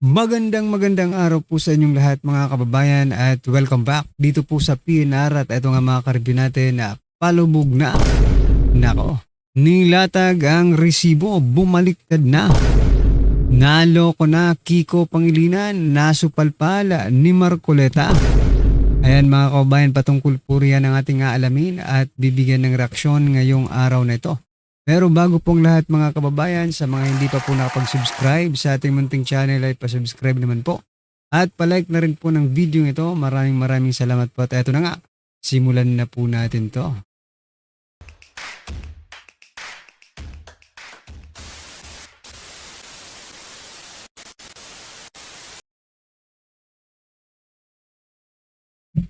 Magandang araw po sa inyong lahat mga kababayan at welcome back dito po sa PNR at ito nga mga ka-review natin na palubog na. Nako, nilatag ang resibo, bumaliktad na. Naloko na Kiko Pangilinan, nasupalpal ni Marcoleta. Ayan mga kababayan, patungkol po riyan ang ating aalamin at bibigyan ng reaksyon ngayong araw na ito. Pero bago pong lahat mga kababayan, sa mga hindi pa po nakapag-subscribe sa ating munting channel ay pa-subscribe naman po. At palike na rin po ng video ito. Maraming salamat po at eto na nga, simulan na po natin to.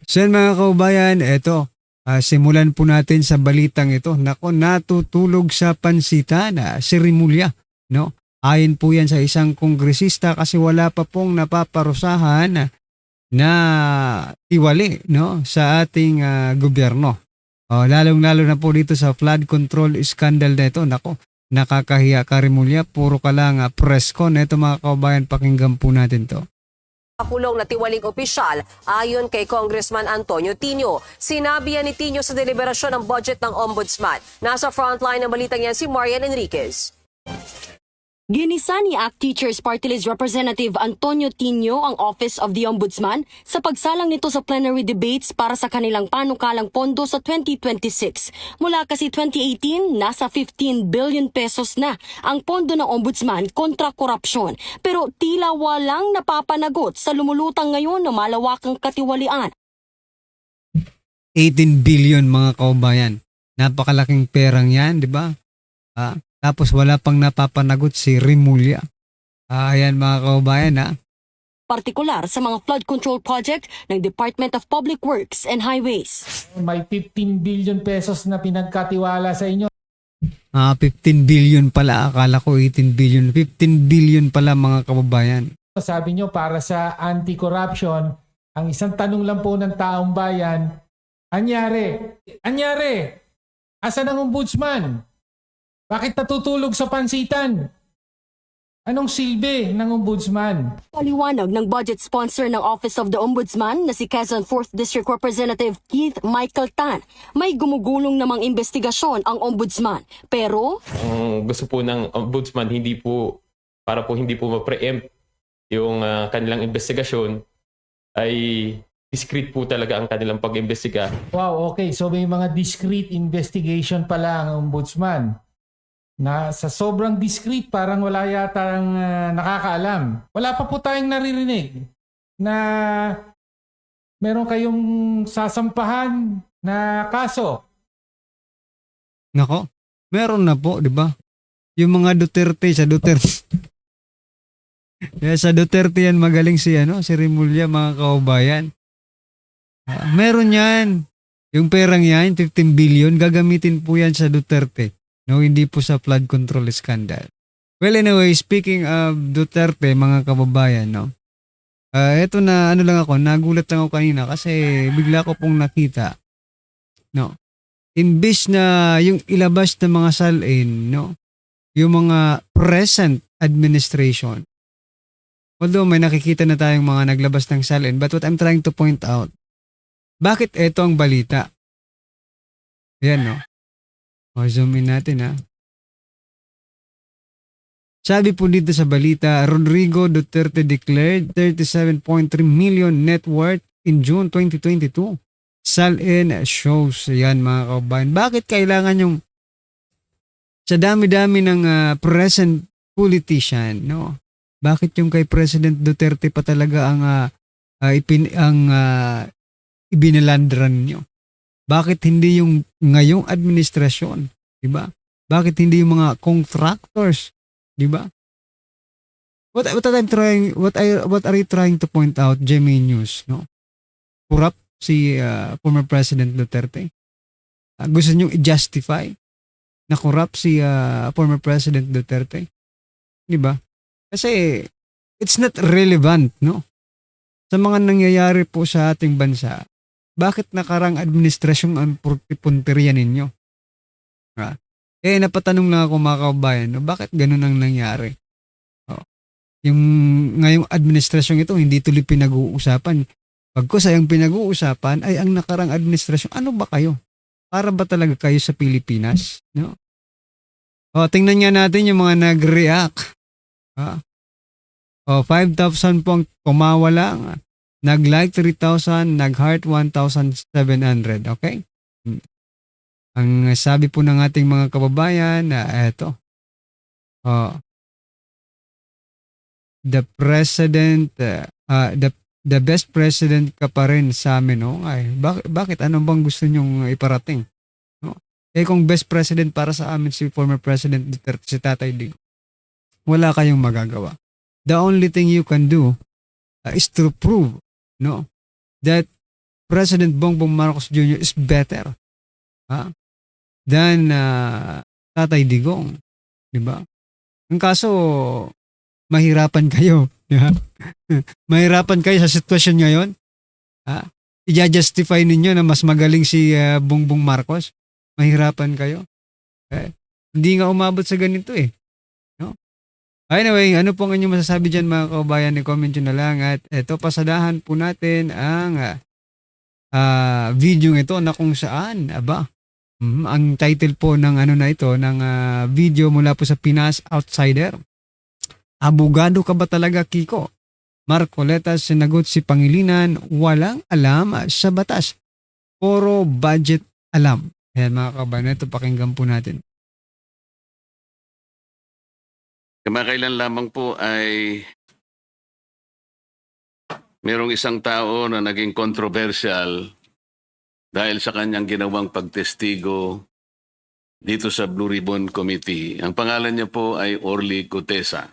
So yan mga kababayan, eto. Simulan po natin sa balitang ito. Nako, natutulog sa pansitan si Rimulya, no? Ayon po yan sa isang kongresista kasi wala pa pong napaparusahan na tiwali, no, sa ating gobyerno. Lalong-lalo na po dito sa flood control scandal na ito. Nako, nakakahiya ka Rimulya, puro ka lang press con. Ito mga kababayan, pakinggan po natin to. Kulong na tiwaling opisyal ayon kay Congressman Antonio Tino. Sinabi yan ni Tino sa deliberasyon ng budget ng Ombudsman. Nasa frontline ng balitang yan si Marian Enriquez. Ginisa ni ACT Teachers Party List Representative Antonio Tino ang Office of the Ombudsman sa pagsalang nito sa plenary debates para sa kanilang panukalang pondo sa 2026. Mula kasi 2018, nasa 15 billion pesos na ang pondo ng Ombudsman kontra korupsyon. Pero tila walang napapanagot sa lumulutang ngayon na malawakang katiwalian. 18 billion mga kababayan. Napakalaking perang yan, di ba? Tapos wala pang napapanagot si Rimulya. Ayan mga kababayan Partikular sa mga flood control project ng Department of Public Works and Highways. May 15 billion pesos na pinagkatiwala sa inyo. 15 billion pala. Akala ko 18 billion. 15 billion pala mga kababayan. Sabi nyo para sa anti-corruption, ang isang tanong lang po ng taong bayan, anyari, asan ang ombudsman? Bakit natutulog sa pansitan? Anong silbi ng ombudsman? Paliwanag ng budget sponsor ng Office of the Ombudsman na si Quezon 4th District Representative Keith Michael Tan. May gumugulong namang investigasyon ang ombudsman. Pero ang gusto po ng ombudsman hindi po ma-preempt yung kanilang investigasyon ay discreet po talaga ang kanilang pag-imbestiga. Wow, okay. So may mga discrete investigation pala ang ombudsman. Na sa sobrang discreet, parang wala yata ang nakakaalam. Wala pa po tayong naririnig na meron kayong sasampahan na kaso. Nako, meron na po, di ba? Yung mga Duterte sa Duterte. Sa Duterte yan magaling si Rimulya mga kababayan. Meron yan. Yung perang yan, 15 billion, gagamitin po yan sa Duterte. No, hindi po sa flood control scandal. Well, anyway, speaking of Duterte, mga kababayan, no? Ito na, nagulat lang ako kanina kasi bigla ko pong nakita, no? Imbis na yung ilabas na mga salin, no? Yung mga present administration. Although may nakikita na tayong mga naglabas ng salin, but what I'm trying to point out, bakit ito ang balita? Yan, no? Zoom in natin Sabi po dito sa balita, Rodrigo Duterte declared 37.3 million net worth in June 2022. Sal-in shows. Yan mga kababayan. Bakit kailangan yung sa dami-dami ng present politician, no? Bakit yung kay President Duterte pa talaga ang ibinalandran nyo? Bakit hindi yung ngayong administrasyon, 'di ba? Bakit hindi yung mga contractors, 'di ba? What are you trying to point out, Gemini News, no? Corrupt si former President Duterte. Gusto niyo i-justify na corrupt si former President Duterte, 'di ba? Kasi it's not relevant, no? Sa mga nangyayari po sa ating bansa. Bakit nakarang administrasyon ang punteriya ninyo? Napatanong lang ako mga kababayan, no, bakit ganun ang nangyari? Yung ngayong administrasyong ito hindi tuloy pinag-uusapan. Pagkos ay ang pinag-uusapan ay ang nakarang administrasyon. Ano ba kayo? Para ba talaga kayo sa Pilipinas? No? O, tingnan nga natin yung mga nag-react. O, 5,000 pong tumawa lang. Nag-like 3,000, nag-heart 1,700. Okay? Ang sabi po ng ating mga kababayan na eto. The president, the best president ka pa rin sa amin, no? Ay, bakit? Ano bang gusto nyong iparating? No? Kung best president para sa amin si former President Duterte, si Tatay Digong, wala kayong magagawa. The only thing you can do is to prove, no, that President Bongbong Marcos Jr. is better than Tatay Digong, di ba? Ang kaso, mahirapan kayo. Mahirapan kayo sa sitwasyon ngayon. I-justify ninyo na mas magaling si Bongbong Marcos. Mahirapan kayo. Hindi nga umabot sa ganito eh. No? Anyway, ano pong inyong masasabi dyan mga kababayan? I-comment nyo na lang. At eto, pasadahan po natin ang video ito na kung saan, ang title po ng ng video mula po sa Pinas Outsider. Abogado ka ba talaga, Kiko? Marcoleta sinagot si Pangilinan, walang alam sa batas. Puro budget alam. Ayan mga kabayan, ito pakinggan po natin. Kamakailan lamang po ay merong isang tao na naging controversial dahil sa kanyang ginawang pagtestigo dito sa Blue Ribbon Committee. Ang pangalan niya po ay Orly Gutesa.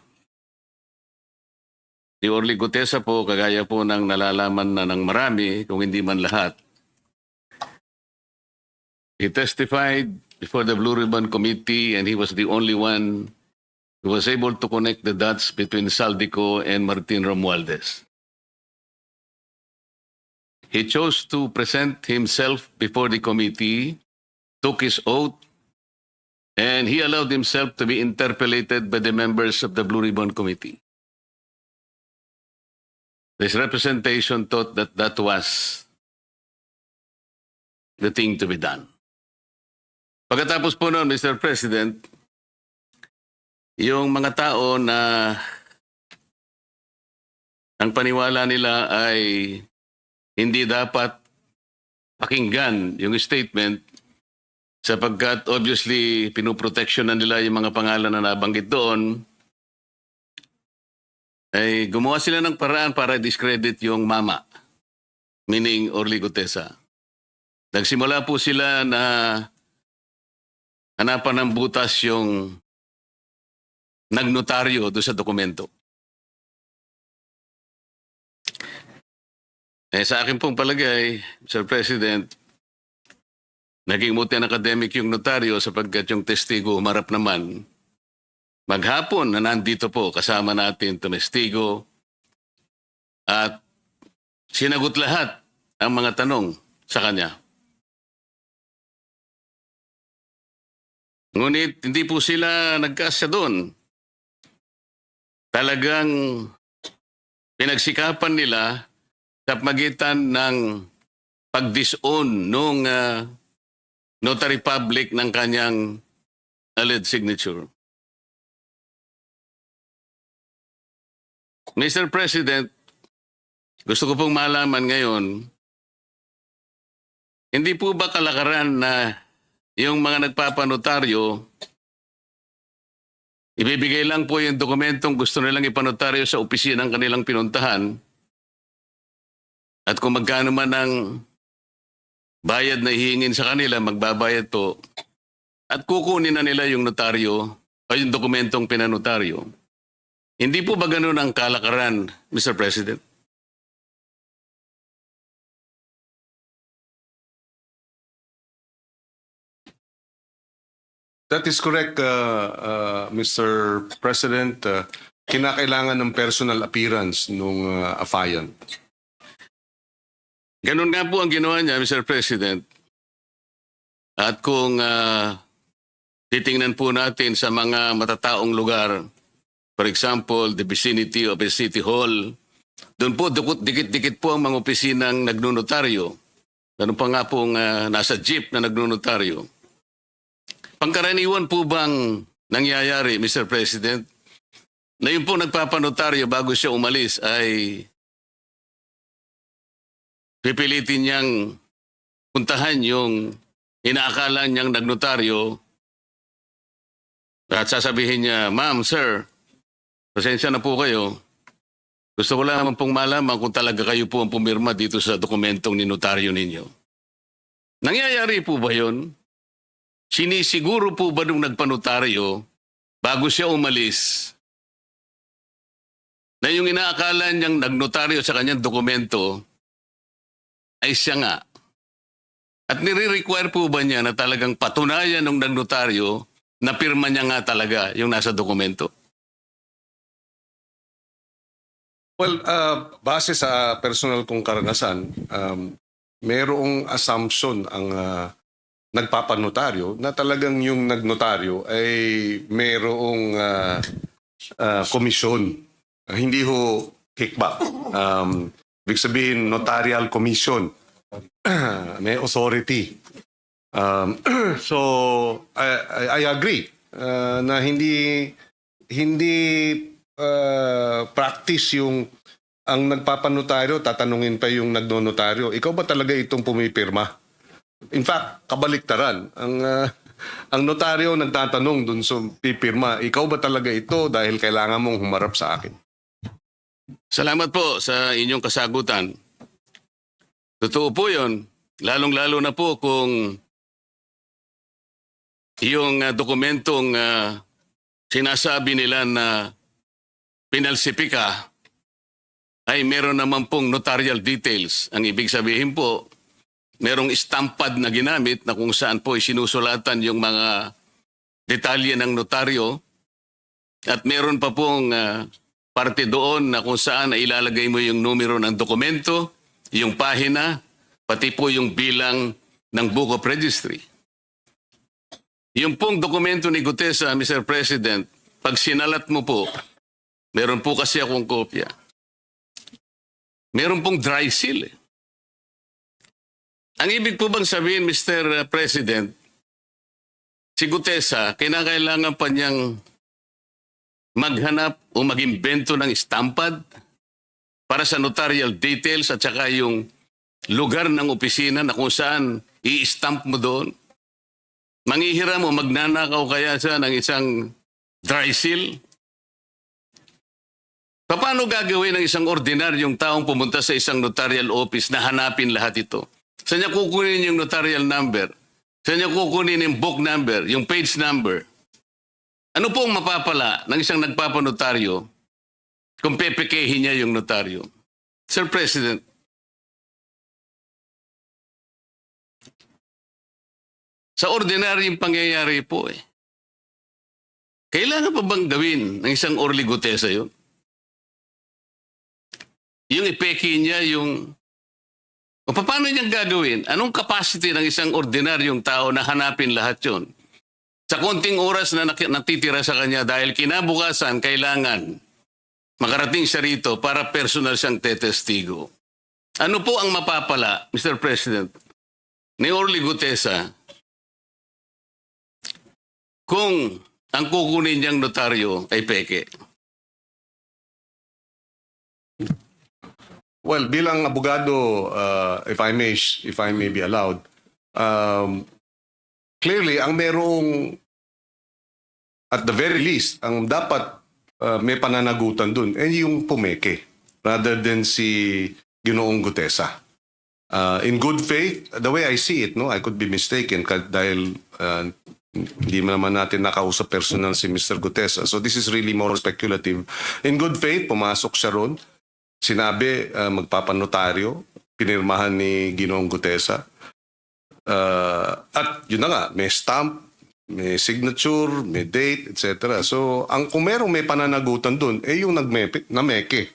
Si Orly Gutesa po, kagaya po ng nalalaman na ng marami, kung hindi man lahat, he testified before the Blue Ribbon Committee and he was the only one who was able to connect the dots between Saldico and Martin Romualdez. He chose to present himself before the committee, took his oath, and he allowed himself to be interpellated by the members of the Blue Ribbon Committee. This representation thought that that was the thing to be done. Pagkatapos po noon, Mr. President, yung mga tao na ang paniwala nila ay hindi dapat pakinggan yung statement sapagkat obviously pinoproteksyonan nila yung mga pangalan na nabanggit doon, ay gumawa sila ng paraan para discredit yung mama, meaning Orly Gutesa. Nagsimula po sila na hanapan ng butas yung nagnotaryo doon sa dokumento. Sa akin pong palagay, Sir President, naging muti ang academic yung notaryo sapagkat yung testigo humarap naman. Maghapon na nandito po kasama natin tumestigo at sinagot lahat ang mga tanong sa kanya. Ngunit hindi po sila nagkasya doon. Talagang pinagsikapan nila sa pagitan ng pag-disown nung notary public ng kanyang alleged signature. Mr. President, gusto ko pong malaman ngayon, hindi po ba kalakaran na yung mga nagpapanotaryo, ibibigay lang po yung dokumentong gusto nilang ipanotaryo sa opisina ng kanilang pinuntahan at kung magkano man ang bayad na hihingin sa kanila, magbabayad po at kukunin na nila yung notaryo o yung dokumentong pinanotaryo. Hindi po ba ganun ang kalakaran, Mr. President? That is correct, Mr. President. Kinakailangan ng personal appearance nung affiant. Ganun nga po ang ginawa niya, Mr. President. At kung titingnan po natin sa mga matataong lugar, for example, the vicinity of a city hall. Doon po, dikit-dikit po ang mga opisinang nagnonotaryo. Ganun pa nga pong nasa jeep na nagnonotaryo. Pangkaraniwan po bang nangyayari, Mr. President, na yung po nagpapanotaryo bago siya umalis ay pipilitin niyang puntahan yung inaakala niyang nagnotaryo at sasabihin niya, "Ma'am, sir, pasensya na po kayo. Gusto ko lang naman pong malaman kung talaga kayo po ang pumirma dito sa dokumentong ninotaryo ninyo." Nangyayari po ba yun? Sinisiguro po ba nung nagpanotaryo bago siya umalis na yung inaakala niyang nagnotaryo sa kanyang dokumento ay siya nga? At nire-require po ba niya na talagang patunayan ng nagnotaryo na pirma niya nga talaga yung nasa dokumento? Well, base sa personal kong karanasan, merong assumption ang nagpapanotaryo na talagang yung nagnotaryo ay merong komisyon. Hindi ho kickback. Ibig sabihin, notarial commission. May authority. So, I agree na hindi practice yung ang nagpapanotaryo, tatanungin pa yung nagnonotaryo, ikaw ba talaga itong pumipirma? In fact, kabaliktaran. Ang notaryo nagtatanong dun sa pipirma, ikaw ba talaga ito dahil kailangan mong humarap sa akin? Salamat po sa inyong kasagutan. Totoo po yun. Lalong-lalo na po kung yung dokumentong sinasabi nila na pinalsipika ay meron naman pong notarial details. Ang ibig sabihin po, merong stampad na ginamit na kung saan po isinusulatan yung mga detalye ng notaryo at meron pa pong parte doon na kung saan na ilalagay mo yung numero ng dokumento, yung pahina, pati po yung bilang ng Book of Registry. Yung pong dokumento ni Gutesa, Mr. President, pag sinalat mo po, meron po kasi akong kopya. Meron pong dry seal. Ang ibig po bang sabihin, Mr. President, si Gutesa, kinakailangan pa niyang maghanap o mag-imbento ng stampad para sa notarial details at saka yung lugar ng opisina na kung saan i-stamp mo doon? Manghihiram o magnanakaw kaya siya ng isang dry seal? Paano gagawin ng isang ordinaryong taong pumunta sa isang notarial office na hanapin lahat ito? Saan niya kukunin yung notarial number? Saan niya kukunin yung book number, yung page number? Ano po ang mapapala ng isang nagpapanotaryo kung pepekehin niya yung notaryo? Sir President, sa ordinaryong pangyayari po kailangan pa bang gawin ng isang Orly Gutesa yun? Yung ipeke niya yung... O paano niyang gagawin? Anong capacity ng isang ordinaryong tao na hanapin lahat yun? Sa konting oras na natitira sa kanya dahil kinabukasan kailangan makarating siya rito para personal siyang tetestigo. Ano po ang mapapala, Mr. President, ni Orly Gutesa kung ang kukunin niyang notaryo ay peke? Well, bilang abogado, if I may be allowed, clearly, ang merong, at the very least, ang dapat may pananagutan dun, yung pumeke, rather than si Ginoong Gutesa. In good faith, the way I see it, no, I could be mistaken dahil hindi naman natin nakausap personal si Mr. Gutesa. So this is really more speculative. In good faith, pumasok siya ron. Sinabi, magpapanotaryo, pinirmahan ni Ginoong Gutesa. At yun na nga, may stamp, may signature, may date, etc. So, kung merong may pananagutan dun, yung nameke.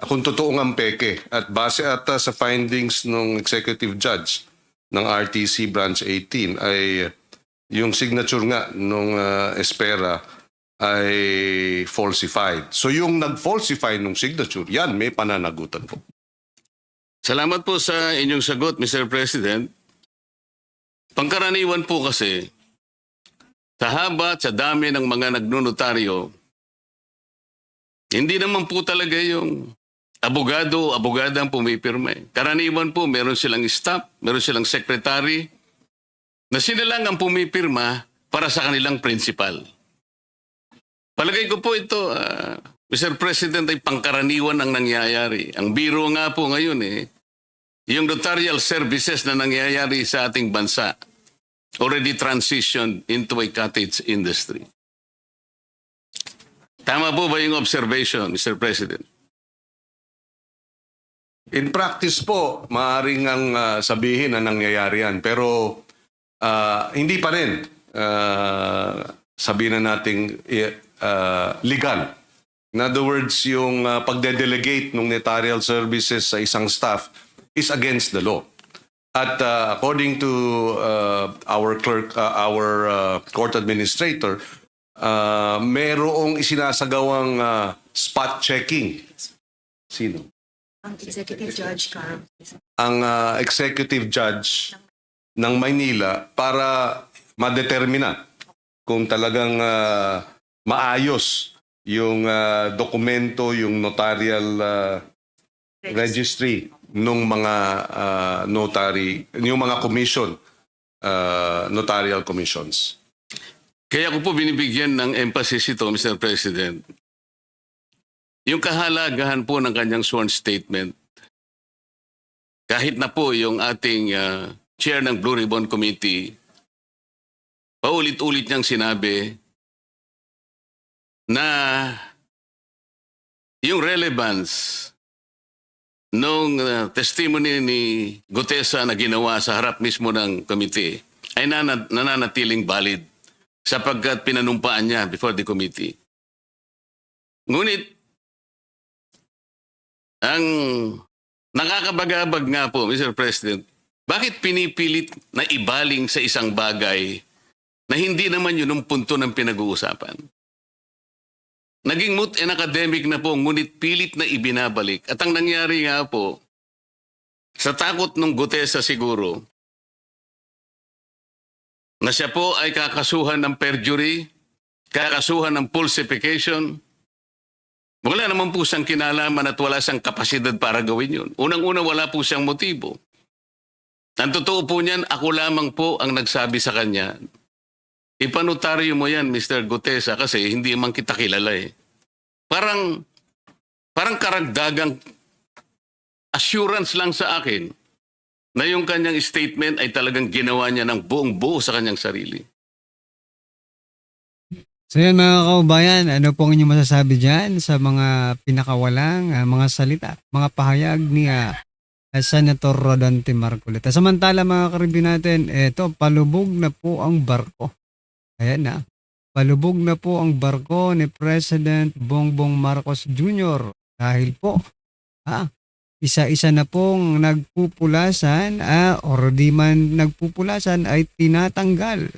Kung totoo ang peke. At base ata sa findings ng executive judge ng RTC Branch 18 ay yung signature nga nung Espera ay falsified. So yung nag-falsify ng signature, yan may pananagutan po. Salamat po sa inyong sagot, Mr. President. Pangkaraniwan po kasi, sa haba at sa dami ng mga nagnonotaryo, hindi naman po talaga yung abogado o abogada ang pumipirma. Karaniwan po, meron silang staff, meron silang secretary, na sila lang ang pumipirma para sa kanilang principal. Palagay ko po ito, Mr. President, ay pangkaraniwan ang nangyayari. Ang biro nga po ngayon yung notarial services na nangyayari sa ating bansa already transitioned into a cottage industry. Tama po ba yung observation, Mr. President? In practice po, maaaring ang sabihin na nangyayari yan. Pero hindi pa rin sabihin na nating legal. In other words, yung pagde-delegate ng notarial services sa isang staff is against the law. At according to our court administrator, merong isinasagawang spot checking. Sino? Ang executive judge, Carl. Ang executive judge ng Maynila para madetermina kung talagang maayos yung dokumento, yung notarial registry ng mga notary, yung mga commission, notarial commissions. Kaya ko po binibigyan ng emphasis ito, Mr. President. Yung kahalagahan po ng kanyang sworn statement, kahit na po yung ating chair ng Blue Ribbon Committee, paulit-ulit niyang sinabi na yung relevance nung testimony ni Gutesa na ginawa sa harap mismo ng committee ay nananatiling valid sapagkat pinanumpaan niya before the committee. Ngunit, ang nakakabagabag nga po, Mr. President, bakit pinipilit na ibaling sa isang bagay na hindi naman yun ang punto ng pinag-uusapan? Naging moot and academic na po, ngunit pilit na ibinabalik. At ang nangyari nga po, sa takot ng Gutesa siguro, na siya po ay kakasuhan ng perjury, kakasuhan ng falsification, wala naman po siyang kinalaman at wala siyang kapasidad para gawin yun. Unang-una, wala po siyang motibo. Ang totoo po niyan, ako lamang po ang nagsabi sa kanya, ipanotaryo mo yan, Mr. Gutesa, kasi hindi man kita kilala eh. Parang karagdagang assurance lang sa akin na yung kanyang statement ay talagang ginawa niya ng buong buo sa kanyang sarili. So yan mga kaubayan, ano pong inyong masasabi dyan sa mga pinakawalang mga salita, mga pahayag ni Senator Rodante Marcoleta. Samantala mga karibin natin, eto, palubog na po ang barko. Ayan na, palubog na po ang barko ni President Bongbong Marcos Jr. Dahil po, isa-isa na pong nagpupulasan or di man nagpupulasan ay tinatanggal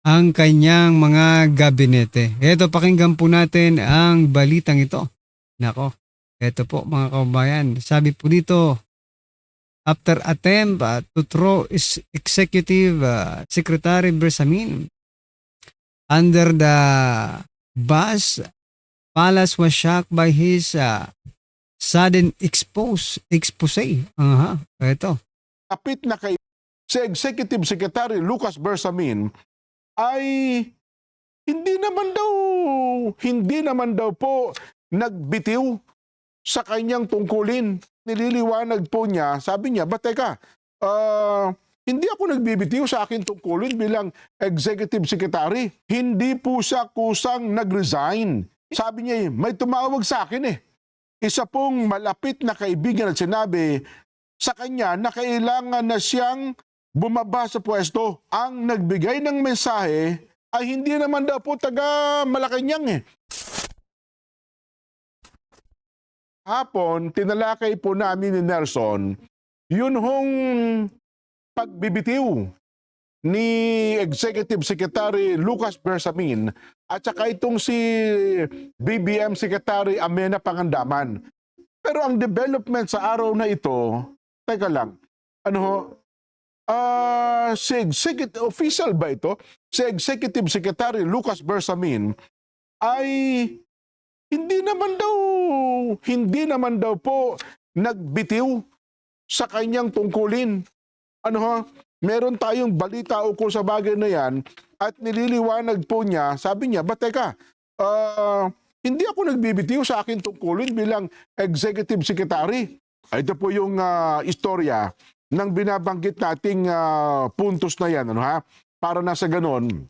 ang kanyang mga gabinete. Ito, pakinggan po natin ang balitang ito. Nako, ito po mga kaubayan. Sabi po dito, after attempt to throw Executive Secretary Bersamin under the bus, Palace was shocked by his sudden expose. Ito. Kapit na kay si Executive Secretary Lucas Bersamin ay hindi naman daw po nagbitiw sa kanyang tungkulin. Nililiwanag po niya, sabi niya, "Ba teka, hindi ako nagbibitiw sa akin tungkulin bilang Executive Secretary. Hindi po siya kusang nag-resign." Sabi niya, may tumawag sa akin eh. Isa pong malapit na kaibigan at sinabi sa kanya na kailangan na siyang bumaba sa pwesto. Ang nagbigay ng mensahe ay hindi naman daw po taga Malacanang eh. Hapon, tinalakay po namin ni Nelson, yun hong pagbibitiw ni Executive Secretary Lucas Bersamin at saka itong si BBM Secretary Amena Pangandaman. Pero ang development sa araw na ito, teka lang, ano ho, si Executive Official ba ito? Si Executive Secretary Lucas Bersamin ay hindi naman daw po nagbitiw sa kanyang tungkulin. Ano ho? Meron tayong balita ukol sa bagay na yan at nililiwanag po niya, sabi niya, "Ba teka, hindi ako nagbibitiw sa akin tungkulin bilang executive secretary." Ito po yung istorya ng binabanggit nating puntos na yan, ano ha? Para na sa ganon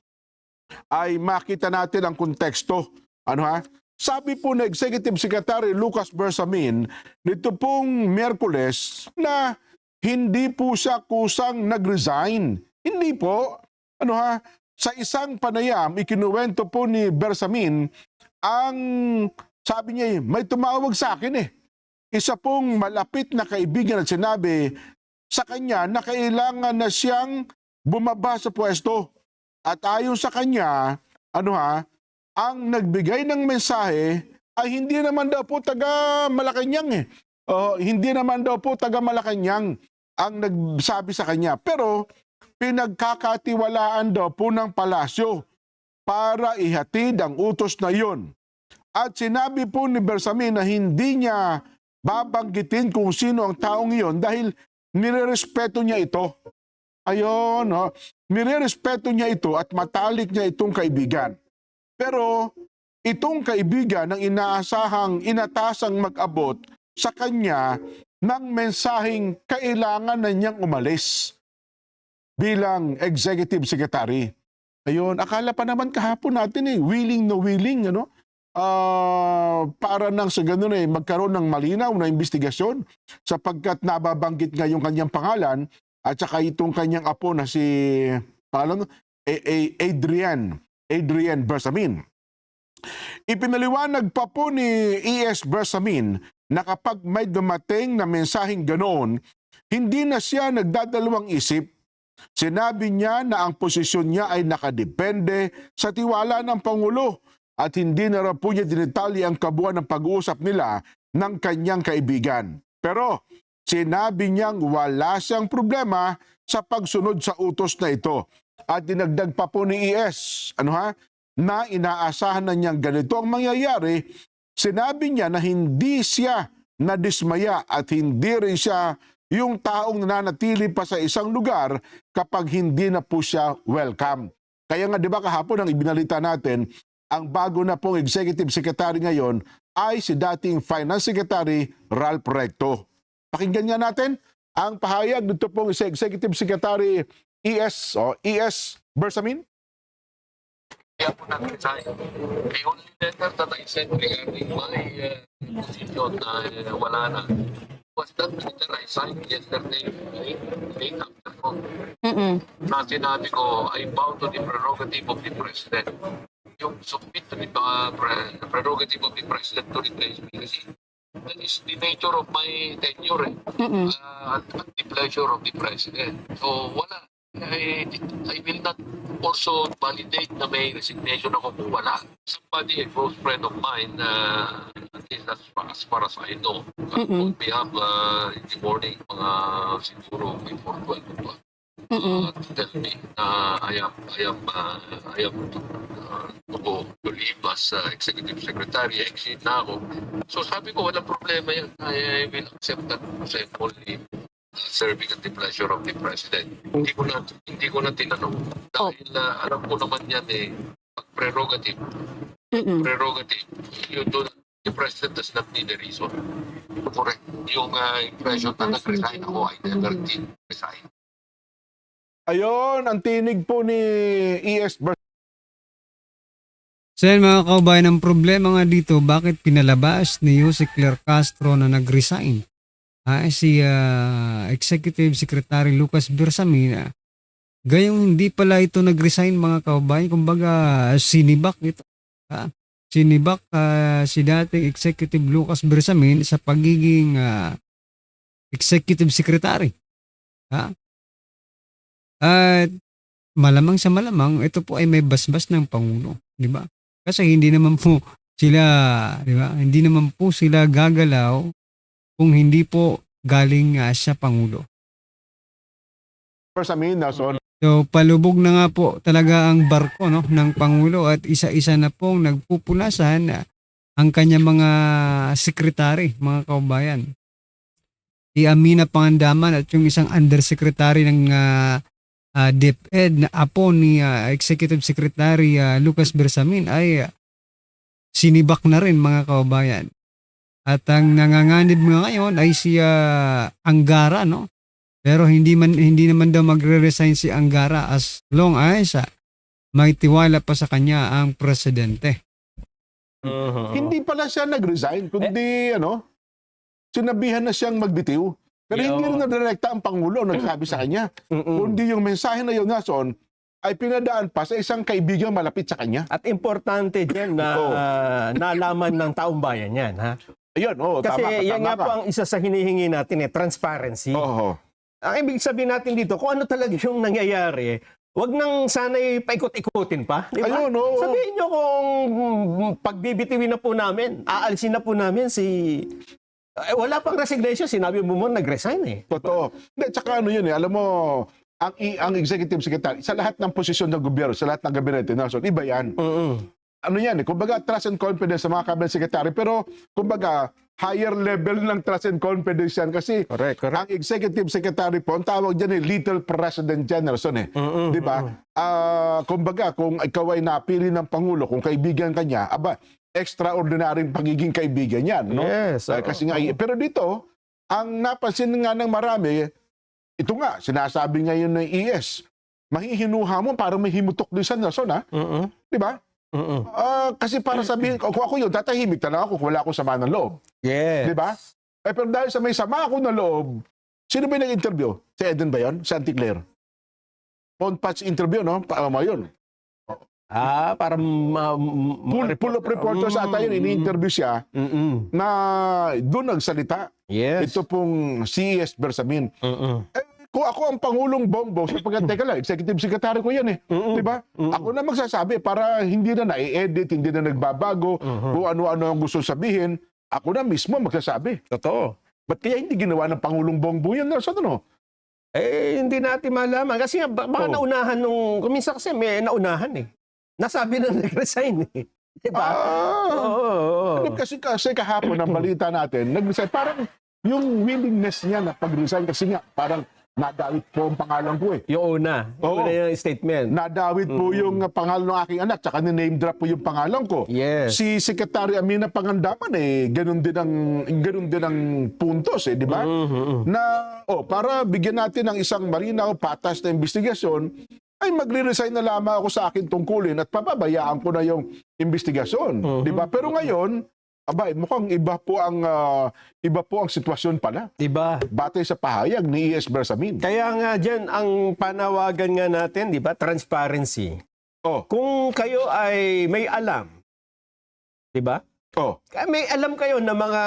ay makita natin ang konteksto, ano ha? Sabi po na Executive Secretary Lucas Bersamin nito pong Miyerkules na hindi po siya kusang nag-resign. Hindi po. Ano ha? Sa isang panayam, ikinuwento po ni Bersamin ang, sabi niya, may tumawag sa akin eh. Isa pong malapit na kaibigan at sinabi sa kanya na kailangan na siyang bumaba sa pwesto. At ayon sa kanya, ano ha, ang nagbigay ng mensahe ay hindi naman daw po taga Malacanang eh. Hindi naman daw po taga Malacanang ang nagsabi sa kanya. Pero pinagkakatiwalaan daw po ng palasyo para ihatid ang utos na iyon. At sinabi po ni Bersamin na hindi niya babanggitin kung sino ang taong iyon dahil nirerespeto niya ito. Ayun, no? Nirerespeto niya ito at matalik niya itong kaibigan. Pero itong kaibigan ang inatasang mag-abot sa kanya ng mensaheng kailangan na niyang umalis bilang executive secretary. Ayun, akala pa naman kahapon natin willing no willing, ano? Para nang sa ganun magkaroon ng malinaw na investigasyon sapagkat nababanggit nga yung kanyang pangalan at saka itong kanyang apo na si Adrian Bersamin. Ipinaliwanag pa po ni E.S. Bersamin na kapag may dumating na mensaheng ganoon, hindi na siya nagdadalawang isip. Sinabi niya na ang posisyon niya ay nakadepende sa tiwala ng Pangulo at hindi na raw po niya dinitali ang kabuuan ng pag-uusap nila ng kanyang kaibigan. Pero sinabi niyang wala siyang problema sa pagsunod sa utos na ito. At dinagdag pa po ni E.S. na inaasahan na niyang ganito ang mangyayari. Sinabi niya na hindi siya nadismaya at hindi rin siya yung taong nananatili pa sa isang lugar kapag hindi na po siya welcome. Kaya nga 'di ba kahapon ang ibinalita natin, ang bago na pong executive secretary ngayon ay si dating finance secretary Ralph Recto. Pakinggan nga natin ang pahayag nito pong si executive secretary E.S. Bersamin. Kaya po nag-resign. The only letter that I sent regarding my position na wala na was that letter I signed yesterday late afternoon. Na sinabi ko, I bow to the prerogative of the President. Yung submit to the prerogative of the President to replace me kasi that is the nature of my tenure at the pleasure of the President. So wala. I will not also validate na may resignation ako kung wala. Somebody, a close friend of mine, at least as far as I know, on behalf in the morning, mga siguro before 12 o'clock, to tell me na I am to leave as executive secretary, exit na ako. So sabi ko, walang problema yan. I will accept that as only serving at the pleasure of the President. Hindi ko na tinanong. Dahil alam ko naman yan prerogative. Prerogative. The President does not need a reason. Correct. Yung impression na nag-resign ako, I never did resign. Ayun, ang tinig po ni E.S. So yan mga kaubayan, ang problema nga dito, bakit pinalabas ni Jose Claire Castro na nag-resign? Si Executive Secretary Lucas Bersamin, gayong hindi pala ito nag-resign mga kaubayan, kumbaga sinibak ito. Sinibak si dating Executive Lucas Bersamin sa pagiging Executive Secretary. At malamang sa malamang, ito po ay may basbas ng Pangulo, di ba? Kasi hindi naman po sila, di ba? Hindi naman po sila gagalaw kung hindi po galing sa Pangulo. Bersamin, Nelson. So palubog na nga po talaga ang barko no ng Pangulo at isa-isa na pong nagpupulasan ang kanya mga sekretary, mga kaubayan. Si Amina Pangandaman at yung isang undersecretary ng DepEd na apo ni Executive Secretary Lucas Bersamin ay sinibak na rin, mga kaubayan. At ang nanganganib nga ngayon ay si Angara, no? Pero hindi naman daw magre-resign si Angara as long as may tiwala pa sa kanya ang presidente. Hindi pala siya nag-resign, kundi sinabihan na siyang magbitiw. Pero hindi rin na-direkta ang Pangulo nagsabi sa kanya. Kundi yung mensahe na yun, Nelson, ay pinadaan pa sa isang kaibigan malapit sa kanya. At importante dyan na nalaman ng taong bayan yan, ha? Ayun, Kasi tama, yan tama nga ka. po ang isa sa hinihingi natin, transparency. Oo. Ang ibig sabihin natin dito, kung ano talaga yung nangyayari, wag nang sana'y paikot-ikutin pa. Di ba? Ayun, oo. Sabihin nyo kung pagbibitiwin na po namin, aalisin na po namin wala pang resignation, sinabi mo nag-resign eh. Totoo. Hindi, tsaka yun alam mo, ang executive secretary, sa lahat ng posisyon ng gobyerno, sa lahat ng gabinete, Nelson, iba yan. Ano yan kumbaga trust and confidence sa mga cabinet secretary, pero kumbaga higher level ng trust and confidence yan kasi Correct. ang executive secretary po, ang tawag dyan little president dyan, Nelson di ba? Kumbaga kung ikaw ay napili ng Pangulo, kung kaibigan ka niya, extraordinaryong pagiging kaibigan yan, no? Yes. Kasi nga, pero dito, ang napansin nga ng marami, ito nga, sinasabi ngayon ng ES, mahihinuha mo para may himutok din sa Nelson, di ba? Kasi para sabihin, kung ako yun, tatahimik na lang ako kung wala akong sama ng loob. Yes. Di ba? Pero dahil sa may sama ako ng loob, sino ba yung nag-interview? Si Eden ba yun? Si Auntie Claire? On patch interview, no? Paano yun? Para Full of reporters ata yun, ini-interview siya na doon nagsalita. Yes. Ito pong CES Bersamin. Kung ako ang Pangulong Bongbong, sapagkat teka lang, executive secretary ko yan di ba? Ako na magsasabi para hindi na na-edit, hindi na nagbabago, kung ano-ano ang gusto sabihin, ako na mismo magsasabi. Totoo. Ba't kaya hindi ginawa ng Pangulong Bongbong yan? Nelson, Hindi natin malaman. Kasi nga, baka naunahan kuminsan kasi may naunahan eh. Nasabi na nag-resign eh. Diba? Kasi kahapon ang balita natin, nag-resign. Parang yung willingness niya na pag-resign kasi nga, parang nadawit po ang pangalan ko eh. Yung una. Yung una yung statement. Nadawit po yung pangalan ng aking anak, tsaka ni-name drop po yung pangalan ko. Yes. Si Secretary Amina Pangandaman ganun din ang puntos di ba? Na para bigyan natin ng isang malinaw patas na investigasyon, ay magre-resign na lamang ako sa akin tungkulin at pababayaan ko na yung investigasyon, di ba? Pero ngayon, mukhang iba po ang sitwasyon pala. Diba? Batay sa pahayag ni ES Bersamin. Kaya nga dyan, ang panawagan nga natin, di ba? Transparency. Kung kayo ay may alam, di ba? May alam kayo na mga,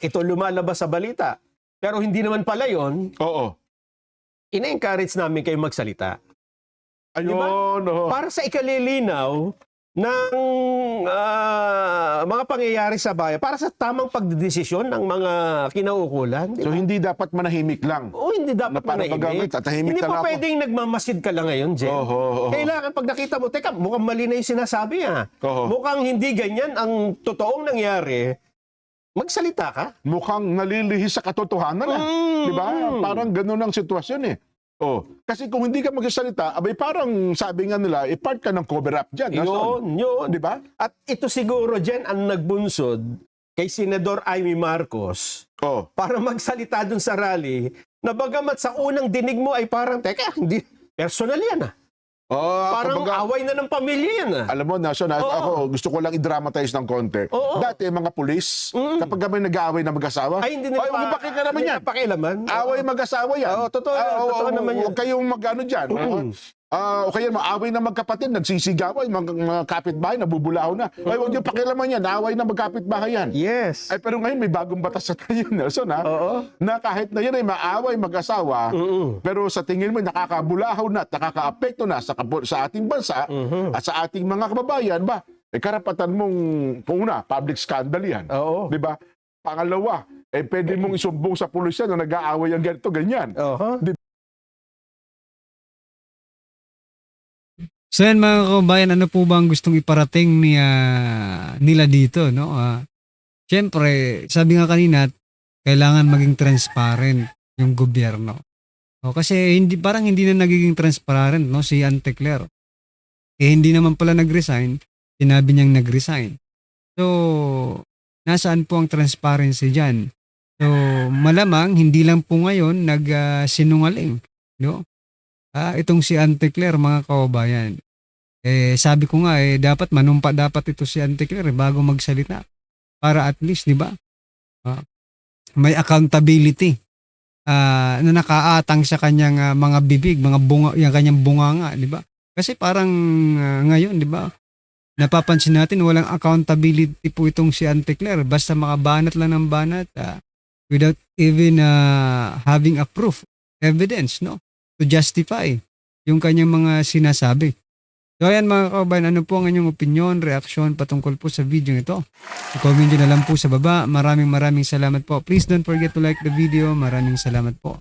ito lumalabas sa balita, pero hindi naman pala yun, ina-encourage namin kayo magsalita. Ayun, Para sa ikalilinaw ng mga pangyayari sa bayan, para sa tamang pagdedesisyon ng mga kinaukulan. So hindi dapat manahimik lang. Hindi dapat manahimik. Hindi pa pwedeng nagmamasid ka lang ngayon, Jen. Kailangan pag nakita mo, teka, mukhang mali na yung sinasabi mukhang hindi ganyan ang totoong nangyari, magsalita ka. Mukhang nalilihis sa katotohanan di ba? Parang ganun ang sitwasyon kasi kung hindi ka magsasalita, parang sabi nga nila, part ka ng cover up dyan. Yun. Di ba? At ito siguro dyan ang nagbunsod kay Senador Amy Marcos para magsalita dun sa rally na bagamat sa unang dinig mo ay parang, teka, hindi, personal yan parang away na ng pamilya yan Alam mo, Nelson, ako gusto ko lang i-dramatize ng konti. Dati mga pulis, kapag may nag-aaway na mag-asawa, hindi pakialaman yan. Away mag-asawa yan. Totoo naman yan. Huwag kayong mag-ano dyan. O kaya maaway na magkapatid, nagsisigawan, mga kapitbahay, nabubulaw na. Ay, huwag niyo pakialaman yan, naaway na magkapitbahay yan. Yes. Ay, pero ngayon may bagong batas sa tayo, Nelson, ha? Oo. Na kahit na yan ay maaway mag-asawa, pero sa tingin mo nakakabulahaw na at nakakaapekto na sa ating bansa at sa ating mga kababayan, ba? Karapatan mong, una, public scandal yan. Oo. Di ba? Pangalawa, pwede mong isumbong sa pulisya na nag-aaway ang ganito, ganyan. Oo. So yan mga kababayan, ano po ba ang gustong iparating nila dito, no? Siyempre, sabi nga kanina, kailangan maging transparent yung gobyerno. Kasi parang hindi na nagiging transparent, no, si Antecler. Hindi naman pala nag-resign, sinabi niyang nag-resign. So, nasaan po ang transparency dyan? So, malamang hindi lang po ngayon nagsinungaling, no? Itong si Antecler, mga kababayan. Sabi ko nga, dapat manumpa dapat ito si Antecler bago magsalita. Para at least, di ba? May accountability na nakaatang sa kanyang mga bibig, yung kanyang bunganga, di ba? Kasi parang ngayon, di ba? Napapansin natin walang accountability po itong si Antecler. Basta makabanat lang ng banat without even having a proof, evidence, no? To justify yung kanyang mga sinasabi. So ayan mga kababayan, ano po ang inyong opinion, reaksyon patungkol po sa video ito? I-comment nyo na lang po sa baba. Maraming salamat po. Please don't forget to like the video. Maraming salamat po.